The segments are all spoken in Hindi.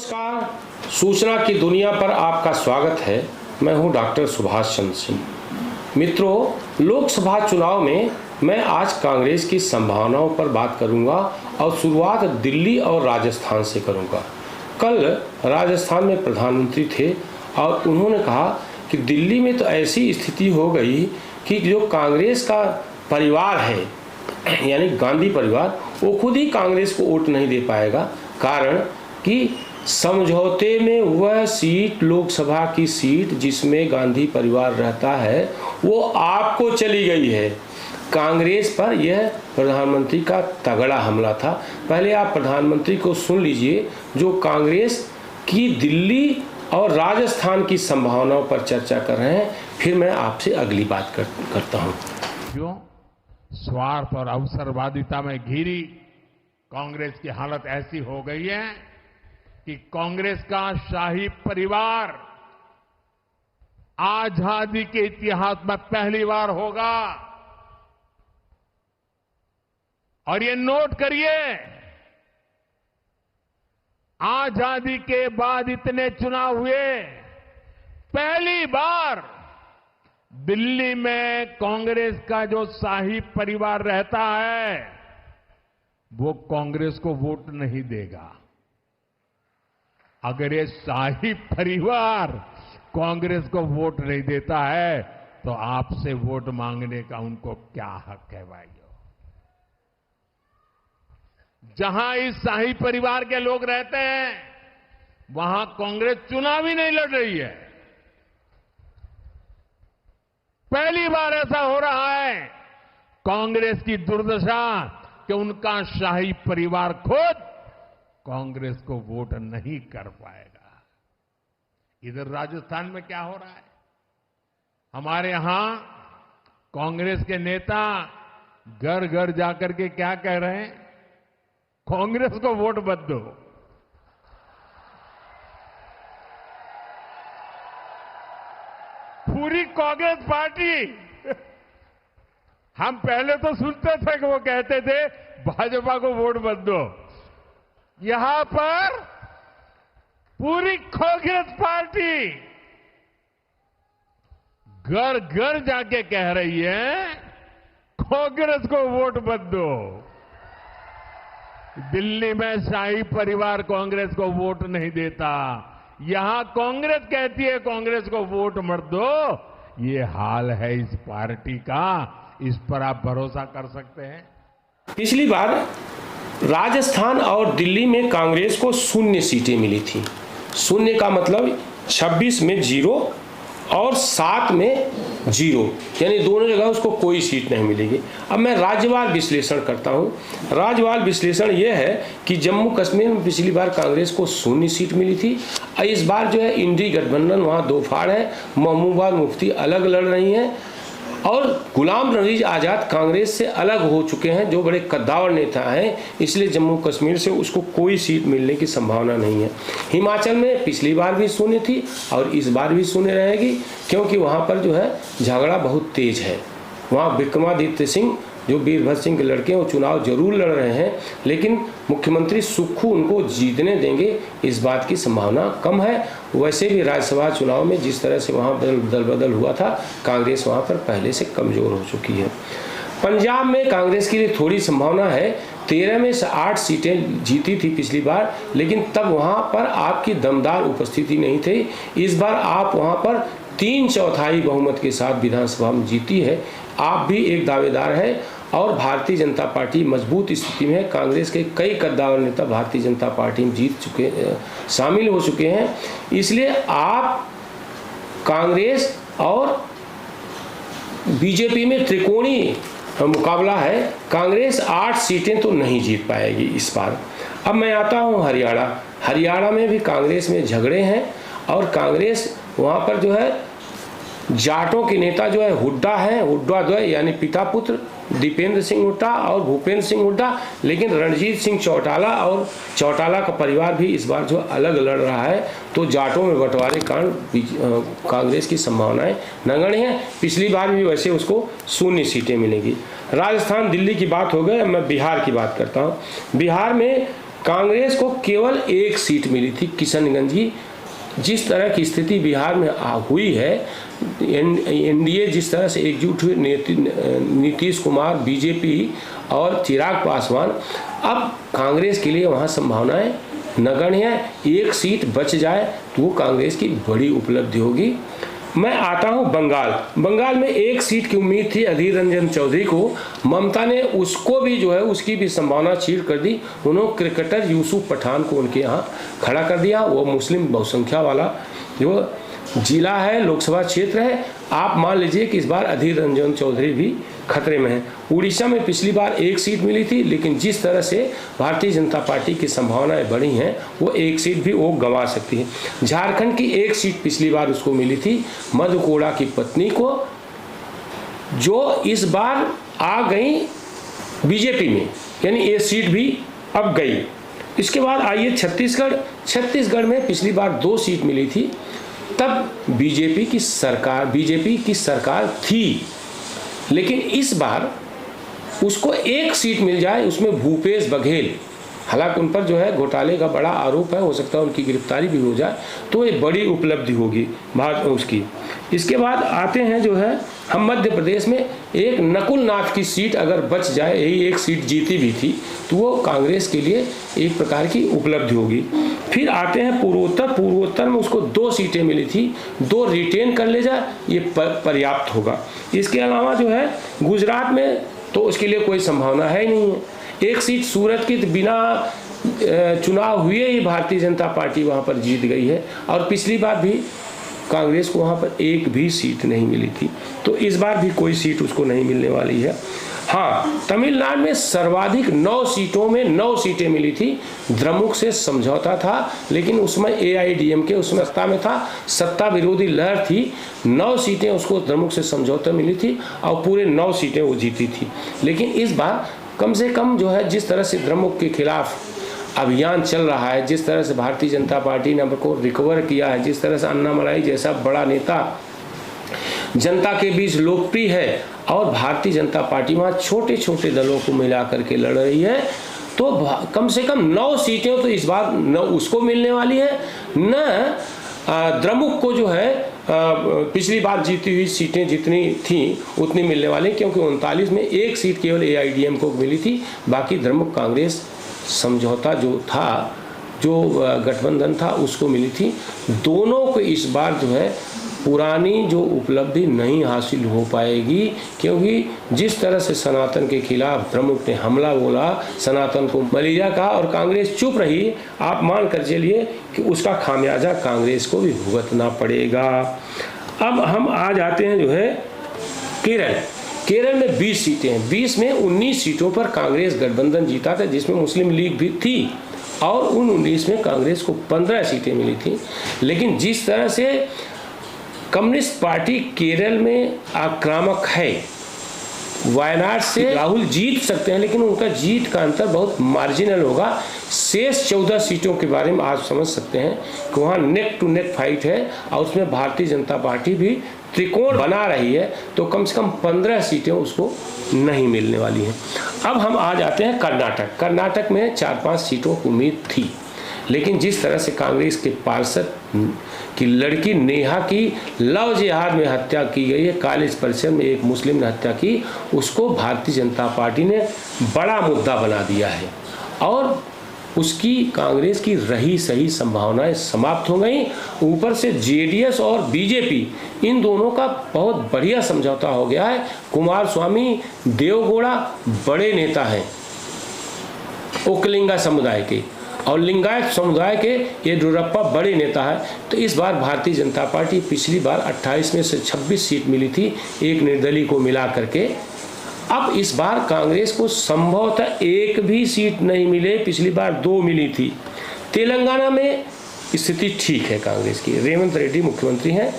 नमस्कार, सूचना की दुनिया पर आपका स्वागत है। मैं हूं डॉक्टर सुभाष चंद्र सिंह। मित्रों, लोकसभा चुनाव में मैं आज कांग्रेस की संभावनाओं पर बात करूंगा और शुरुआत दिल्ली और राजस्थान से करूंगा। कल राजस्थान में प्रधानमंत्री थे और उन्होंने कहा कि दिल्ली में तो ऐसी स्थिति हो गई कि जो कांग्रेस का परिवार है, यानी गांधी परिवार, वो खुद ही कांग्रेस को वोट नहीं दे पाएगा, कारण कि समझौते में वह सीट, लोकसभा की सीट जिसमें गांधी परिवार रहता है, वो आपको चली गई है। कांग्रेस पर यह प्रधानमंत्री का तगड़ा हमला था। पहले आप प्रधानमंत्री को सुन लीजिए जो कांग्रेस की दिल्ली और राजस्थान की संभावनाओं पर चर्चा कर रहे हैं, फिर मैं आपसे अगली बात करता हूं। क्यों स्वार्थ और अवसरवादिता में घिरी कांग्रेस की हालत ऐसी हो गई है कि कांग्रेस का शाही परिवार आजादी के इतिहास में पहली बार होगा। और ये नोट करिए, आजादी के बाद इतने चुनाव हुए, पहली बार दिल्ली में कांग्रेस का जो शाही परिवार रहता है वो कांग्रेस को वोट नहीं देगा। अगर ये शाही परिवार कांग्रेस को वोट नहीं देता है तो आपसे वोट मांगने का उनको क्या हक है भाइयों? जहां इस शाही परिवार के लोग रहते हैं वहां कांग्रेस चुनाव ही नहीं लड़ रही है। पहली बार ऐसा हो रहा है। कांग्रेस की दुर्दशा कि उनका शाही परिवार खुद कांग्रेस को वोट नहीं कर पाएगा। इधर राजस्थान में क्या हो रहा है? हमारे यहां कांग्रेस के नेता घर घर जाकर के क्या कह रहे हैं? कांग्रेस को वोट मत दो। पूरी कांग्रेस पार्टी, हम पहले तो सुनते थे कि वो कहते थे भाजपा को वोट मत दो। यहां पर पूरी कांग्रेस पार्टी घर घर जाके कह रही है कांग्रेस को वोट मत दो। दिल्ली में शाही परिवार कांग्रेस को वोट नहीं देता, यहां कांग्रेस कहती है कांग्रेस को वोट मत दो। ये हाल है इस पार्टी का, इस पर आप भरोसा कर सकते हैं? पिछली बार राजस्थान और दिल्ली में कांग्रेस को 0 सीटें मिली थी। 0 का मतलब 26 में 0 और 7 में 0, यानी दोनों जगह उसको कोई सीट नहीं मिलेगी। अब मैं राज्यवार विश्लेषण करता हूं। राज्यवार विश्लेषण यह है कि जम्मू कश्मीर में पिछली बार कांग्रेस को 0 सीट मिली थी। इस बार जो है इंडी गठबंधन, वहां 2 फाड़ है, महबूबा मुफ्ती अलग लड़ रही हैं और गुलाम नबी आजाद कांग्रेस से अलग हो चुके हैं, जो बड़े कद्दावर नेता हैं, इसलिए जम्मू कश्मीर से उसको कोई सीट मिलने की संभावना नहीं है। हिमाचल में पिछली बार भी 0 थी और इस बार भी 0 रहेगी, क्योंकि वहां पर जो है झगड़ा बहुत तेज है। वहां विक्रमादित्य सिंह जो वीरभद्र सिंह के लड़के हैं वो चुनाव जरूर लड़ रहे हैं, लेकिन मुख्यमंत्री सुक्खू उनको जीतने देंगे इस बात की संभावना कम है। वैसे भी राज्यसभा चुनाव में जिस तरह से वहाँ दल बदल हुआ था, कांग्रेस वहाँ पर पहले से कमजोर हो चुकी है। पंजाब में कांग्रेस के लिए थोड़ी संभावना है। 13 में से 8 सीटें जीती थी पिछली बार, लेकिन तब वहाँ पर आपकी दमदार उपस्थिति नहीं थी। इस बार आप वहाँ पर 3/4 बहुमत के साथ विधानसभा में जीती है। आप भी एक दावेदार है और भारतीय जनता पार्टी मजबूत स्थिति में है। कांग्रेस के कई कद्दावर नेता भारतीय जनता पार्टी में जीत चुके, शामिल हो चुके हैं। इसलिए आप कांग्रेस और बीजेपी में त्रिकोणीय मुकाबला है। कांग्रेस 8 सीटें तो नहीं जीत पाएगी इस बार। अब मैं आता हूं हरियाणा। हरियाणा में भी कांग्रेस में झगड़े हैं और कांग्रेस वहां पर जो है जाटों के नेता जो है हुड्डा है, हुड्डा जो है यानी पिता पुत्र दीपेंद्र सिंह हुड्डा और भूपेंद्र सिंह हुड्डा, लेकिन रणजीत सिंह चौटाला और चौटाला का परिवार भी इस बार जो अलग लड़ रहा है, तो जाटों में बंटवारे कारण कांग्रेस की संभावनाएं नगण्य हैं। पिछली बार भी वैसे उसको 0 सीटें मिलेंगी। राजस्थान दिल्ली की बात हो गई, मैं बिहार की बात करता हूँ। बिहार में कांग्रेस को केवल एक सीट मिली थी किशनगंज की। जिस तरह की स्थिति बिहार में हुई है, एनडीए जिस तरह से एकजुट हुई, नीतीश कुमार, बीजेपी और चिराग पासवान, अब कांग्रेस के लिए वहाँ संभावनाएं नगण्य है। एक सीट बच जाए तो वो कांग्रेस की बड़ी उपलब्धि होगी। मैं आता हूं बंगाल में एक सीट की उम्मीद थी अधीर रंजन चौधरी को, ममता ने उसको भी जो है उसकी भी संभावना छीड़ कर दी। उन्होंने क्रिकेटर यूसुफ पठान को उनके यहाँ खड़ा कर दिया। वो मुस्लिम बहुसंख्या वाला जो जिला है, लोकसभा क्षेत्र है। आप मान लीजिए कि इस बार अधीर रंजन चौधरी भी खतरे में है। उड़ीसा में पिछली बार एक सीट मिली थी, लेकिन जिस तरह से भारतीय जनता पार्टी की संभावनाएं बढ़ी हैं, वो एक सीट भी वो गंवा सकती है। झारखंड की एक सीट पिछली बार उसको मिली थी, मधु कोड़ा की पत्नी को, जो इस बार आ गई बीजेपी में, यानी ये सीट भी अब गई। इसके बाद आइए छत्तीसगढ़ में पिछली बार 2 सीट मिली थी, तब बीजेपी की सरकार थी, लेकिन इस बार उसको एक सीट मिल जाए, उसमें भूपेश बघेल, हालांकि उन पर जो है घोटाले का बड़ा आरोप है, हो सकता है उनकी गिरफ्तारी भी हो जाए, तो ये बड़ी उपलब्धि होगी भारत उसकी। इसके बाद आते हैं जो है हम मध्य प्रदेश में एक नकुल नाथ की सीट अगर बच जाए, यही एक सीट जीती भी थी, तो वो कांग्रेस के लिए एक प्रकार की उपलब्धि होगी। फिर आते हैं पूर्वोत्तर में उसको 2 सीटें मिली थी, 2 रिटेन कर ले जाए, ये पर्याप्त होगा। इसके अलावा जो है गुजरात में तो उसके लिए कोई संभावना है ही नहीं है। एक सीट सूरत की बिना चुनाव हुए ही भारतीय जनता पार्टी वहाँ पर जीत गई है, और पिछली बार भी कांग्रेस को वहाँ पर एक भी सीट नहीं मिली थी, तो इस बार भी कोई सीट उसको नहीं मिलने वाली है। हाँ, तमिलनाडु में सर्वाधिक 9 सीटों में 9 सीटें मिली थी। द्रमुक से समझौता था, लेकिन उसमें AIADMK उसमें सत्ता में था, सत्ता विरोधी लहर थी। 9 सीटें उसको द्रमुक से समझौता मिली थी और पूरे 9 सीटें वो जीती थी। लेकिन इस बार कम से कम जो है जिस तरह से द्रमुक के खिलाफ अभियान चल रहा है, जिस तरह से भारतीय जनता पार्टी ने को रिकवर किया है, जिस तरह से अन्नामलाई जैसा बड़ा नेता जनता के बीच लोकप्रिय है, और भारतीय जनता पार्टी वहाँ छोटे छोटे दलों को मिला करके लड़ रही है, तो कम से कम 9 सीटें तो इस बार न उसको मिलने वाली है, न द्रमुक को जो है पिछली बार जीती हुई सीटें जितनी थी उतनी मिलने वाली, क्योंकि 39 में एक सीट केवल AIADMK को मिली थी, बाकी द्रमुक कांग्रेस समझौता जो था, जो गठबंधन था, उसको मिली थी। दोनों को इस बार जो है पुरानी जो उपलब्धि नहीं हासिल हो पाएगी, क्योंकि जिस तरह से सनातन के खिलाफ द्रमुक ने हमला बोला, सनातन को मलीजा कहा और कांग्रेस चुप रही, आप मान कर चलिए कि उसका खामियाजा कांग्रेस को भी भुगतना पड़ेगा। अब हम आ जाते हैं जो है केरल में 20 सीटें हैं। 20 में 19 सीटों पर कांग्रेस गठबंधन जीता था, जिसमें मुस्लिम लीग भी थी, और उन 19 में कांग्रेस को 15 सीटें मिली थी। लेकिन जिस तरह से कम्युनिस्ट पार्टी केरल में आक्रामक है, वायनाड से राहुल जीत सकते हैं, लेकिन उनका जीत का अंतर बहुत मार्जिनल होगा। शेष 14 सीटों के बारे में आप समझ सकते हैं कि वहाँ नेक टू नेक फाइट है, और उसमें भारतीय जनता पार्टी भी त्रिकोण बना रही है, तो कम से कम 15 सीटें उसको नहीं मिलने वाली हैं। अब हम आ जाते हैं कर्नाटक में 4-5 सीटों की उम्मीद थी, लेकिन जिस तरह से कांग्रेस के पार्षद की लड़की नेहा की लव जिहाद में हत्या की गई है, कॉलेज परिसर में एक मुस्लिम ने हत्या की, उसको भारतीय जनता पार्टी ने बड़ा मुद्दा बना दिया है, और उसकी कांग्रेस की रही सही संभावनाएं समाप्त हो गई। ऊपर से जेडीएस और बीजेपी इन दोनों का बहुत बढ़िया समझौता हो गया है। कुमारस्वामी देवगौड़ा बड़े नेता हैं ओकलिंगा समुदाय के, और लिंगायत समुदाय के येदियुरप्पा बड़े नेता है। तो इस बार भारतीय जनता पार्टी, पिछली बार 28 में से 26 सीट मिली थी एक निर्दलीय को मिला करके, अब इस बार कांग्रेस को संभवतः एक भी सीट नहीं मिले, पिछली बार 2 मिली थी। तेलंगाना में स्थिति ठीक है कांग्रेस की, रेवंत रेड्डी मुख्यमंत्री हैं,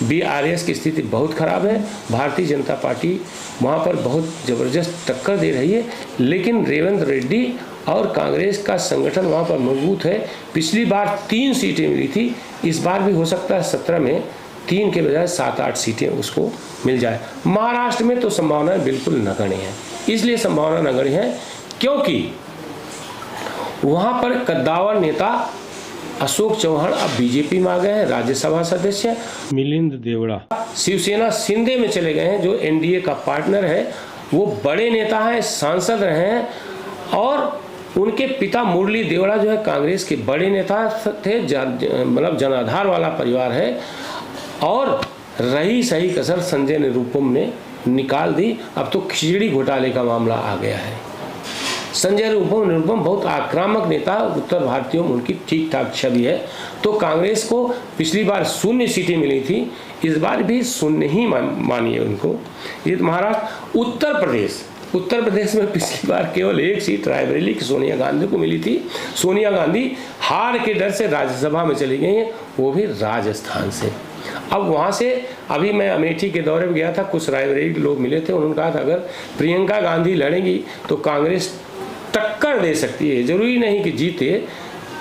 BRS की स्थिति बहुत खराब है, भारतीय जनता पार्टी वहाँ पर बहुत ज़बरदस्त टक्कर दे रही है, लेकिन रेवंत रेड्डी और कांग्रेस का संगठन वहाँ पर मजबूत है। पिछली बार 3 सीटें मिली थी, इस बार भी हो सकता है 17 में 3 के बजाय 7-8 सीटें उसको मिल जाए। महाराष्ट्र में तो संभावनाएं बिल्कुल नगण्य है, इसलिए संभावना नगण्य है क्योंकि वहाँ पर कद्दावर नेता अशोक चौहान अब बीजेपी में आ गए हैं, राज्यसभा सदस्य मिलिंद देवड़ा शिवसेना शिंदे में चले गए हैं, जो एनडीए का पार्टनर है। वो बड़े नेता हैं, सांसद रहे हैं, और उनके पिता मुरली देवड़ा जो है कांग्रेस के बड़े नेता थे, मतलब जनाधार वाला परिवार है। और रही सही कसर संजय निरुपम ने निकाल दी। अब तो खिचड़ी घोटाले का मामला आ गया है। संजय निरुपम बहुत आक्रामक नेता, उत्तर भारतीयों में उनकी ठीक ठाक छवि है। तो कांग्रेस को पिछली बार 0 सीटें मिली थी, इस बार भी 0 ही मानिए उनको। ये महाराष्ट्र, उत्तर प्रदेश में पिछली बार केवल 1 सीट रायबरेली की सोनिया गांधी को मिली थी। सोनिया गांधी हार के डर से राज्यसभा में चली गई हैं, वो भी राजस्थान से। अब वहाँ से अभी मैं अमेठी के दौरे में गया था, कुछ रायबरेली के लोग मिले थे, उन्होंने कहा था अगर प्रियंका गांधी लड़ेंगी तो कांग्रेस टक्कर दे सकती है, जरूरी नहीं कि जीते,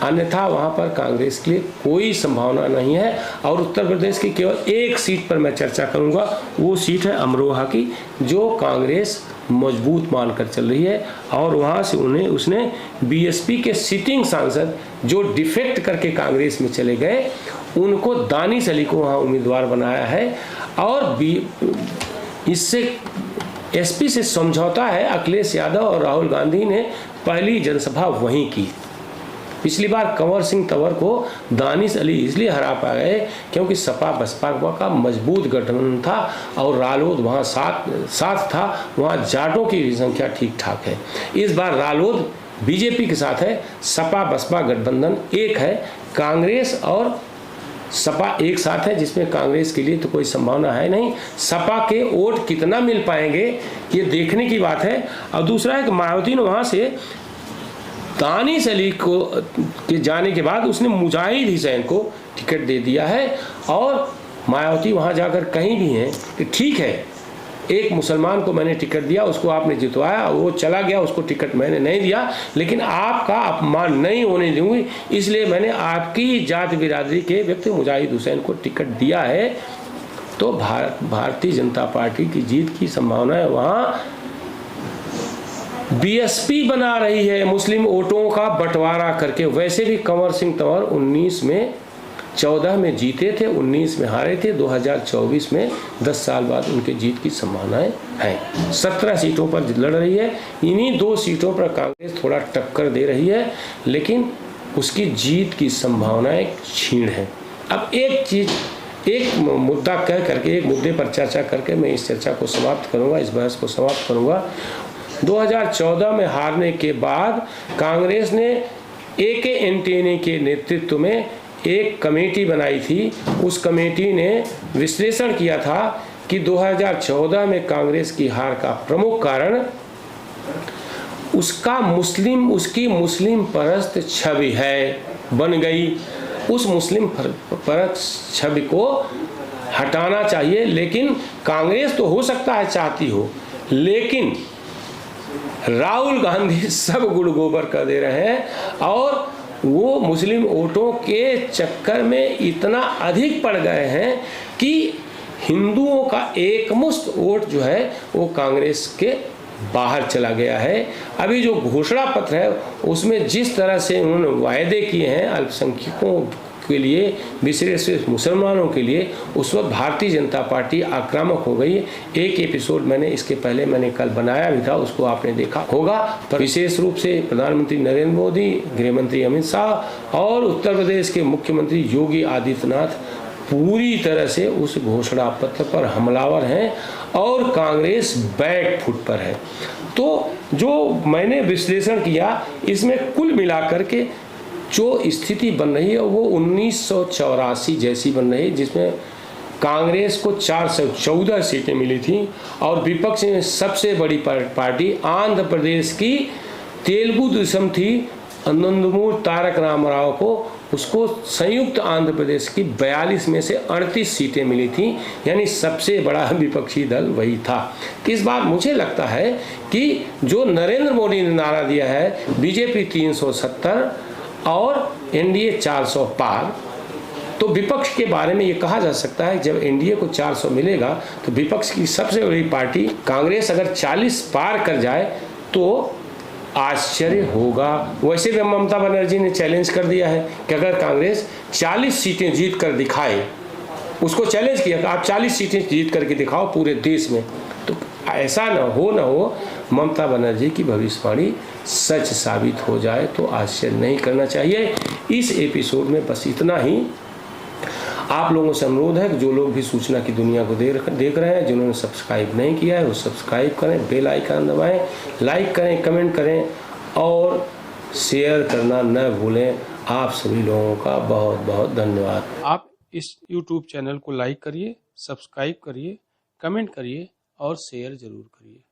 अन्यथा वहाँ पर कांग्रेस के लिए कोई संभावना नहीं है। और उत्तर प्रदेश की केवल 1 सीट पर मैं चर्चा करूँगा, वो सीट है अमरोहा की, जो कांग्रेस मजबूत मानकर चल रही है। और वहाँ से उसने बीएसपी के सिटिंग सांसद जो डिफेक्ट करके कांग्रेस में चले गए, उनको दानिश अली को वहाँ उम्मीदवार बनाया है। और इससे एसपी से समझौता है। अखिलेश यादव और राहुल गांधी ने पहली जनसभा वहीं की। पिछली बार कंवर सिंह तंवर को दानिश अली इसलिए हरा पाए क्योंकि सपा बसपा का मजबूत गठबंधन था और रालोद वहाँ साथ था, वहाँ जाटों की संख्या ठीक ठाक है। इस बार रालोद बीजेपी के साथ है, सपा बसपा गठबंधन एक है, कांग्रेस और सपा एक साथ है, जिसमें कांग्रेस के लिए तो कोई संभावना है नहीं। सपा के वोट कितना मिल पाएंगे ये देखने की बात है। और दूसरा है कि मायावती ने वहाँ से दानिश अली को के जाने के बाद उसने मुजाहिद हुसैन को टिकट दे दिया है। और मायावती वहाँ जाकर कहीं भी हैं कि ठीक है, एक मुसलमान को मैंने टिकट दिया, उसको आपने जितवाया, वो चला गया, उसको टिकट मैंने नहीं दिया, लेकिन आपका अपमान नहीं होने दूंगी, इसलिए मैंने आपकी जात बिरादरी के व्यक्ति मुजाहिद हुसैन को टिकट दिया है। तो भारतीय जनता पार्टी की जीत की संभावना है। वहाँ बीएसपी बना रही है मुस्लिम वोटों का बंटवारा करके। वैसे भी कंवर सिंह तंवर 14 में जीते थे, 19 में हारे थे, 2024 में 10 साल बाद उनके जीत की संभावनाएं हैं। 17 सीटों पर लड़ रही है। इन्हीं 2 सीटों पर कांग्रेस थोड़ा टक्कर दे रही है, लेकिन उसकी जीत की संभावनाएं क्षीण है। अब एक मुद्दा कह करके, एक मुद्दे पर चर्चा करके मैं इस चर्चा को समाप्त करूंगा, इस बहस को समाप्त करूंगा। 2014 में हारने के बाद कांग्रेस ने AK एंटनी के नेतृत्व में एक कमेटी बनाई थी। उस कमेटी ने विश्लेषण किया था कि 2014 में कांग्रेस की हार का प्रमुख कारण उसकी मुस्लिम परस्त छवि बन गई। उस मुस्लिम परस्त छवि को हटाना चाहिए, लेकिन कांग्रेस तो हो सकता है चाहती हो, लेकिन राहुल गांधी सब गुड़ गोबर कर दे रहे हैं और वो मुस्लिम वोटों के चक्कर में इतना अधिक पड़ गए हैं कि हिंदुओं का एकमुश्त वोट जो है वो कांग्रेस के बाहर चला गया है। अभी जो घोषणा पत्र है उसमें जिस तरह से उन्होंने वायदे किए हैं अल्पसंख्यकों के लिए, विशेष मुसलमानों के लिए, उस वक्त भारतीय जनता पार्टी आक्रामक हो गई। एक एपिसोड मैंने इसके पहले कल बनाया भी था, उसको आपने देखा होगा। पर विशेष रूप से प्रधानमंत्री नरेंद्र मोदी, गृहमंत्री अमित शाह और उत्तर प्रदेश के मुख्यमंत्री योगी आदित्यनाथ पूरी तरह से उस घोषणा पत्र पर हमलावर हैं और कांग्रेस बैक फुट पर है। तो जो मैंने विश्लेषण किया, इसमें कुल मिलाकर के जो स्थिति बन रही है वो 1984 जैसी बन रही है, जिसमें कांग्रेस को 414 सीटें मिली थी और विपक्ष में सबसे बड़ी पार्टी आंध्र प्रदेश की तेलुगु देशम थी। नंदमूरी तारक रामाराव को उसको संयुक्त आंध्र प्रदेश की 42 में से 38 सीटें मिली थी, यानी सबसे बड़ा विपक्षी दल वही था। इस बार मुझे लगता है कि जो नरेंद्र मोदी ने नारा दिया है बीजेपी 370 और एनडीए 400 पार, तो विपक्ष के बारे में ये कहा जा सकता है जब एनडीए को 400 मिलेगा तो विपक्ष की सबसे बड़ी पार्टी कांग्रेस अगर 40 पार कर जाए तो आश्चर्य होगा। वैसे भी ममता बनर्जी ने चैलेंज कर दिया है कि अगर कांग्रेस 40 सीटें जीत कर दिखाए, उसको चैलेंज किया कि आप 40 सीटें जीत करके दिखाओ पूरे देश में, तो ऐसा न हो ममता बनर्जी की भविष्यवाणी सच साबित हो जाए तो आश्चर्य नहीं करना चाहिए। इस एपिसोड में बस इतना ही। आप लोगों से अनुरोध है कि जो लोग भी सूचना की दुनिया को देख रहे हैं, जिन्होंने सब्सक्राइब नहीं किया है वो सब्सक्राइब करें, बेल आइकन दबाएं, लाइक करें, कमेंट करें और शेयर करना न भूलें। आप सभी लोगों का बहुत बहुत धन्यवाद। आप इस YouTube चैनल को लाइक करिए, सब्सक्राइब करिए, कमेंट करिए और शेयर जरूर करिए।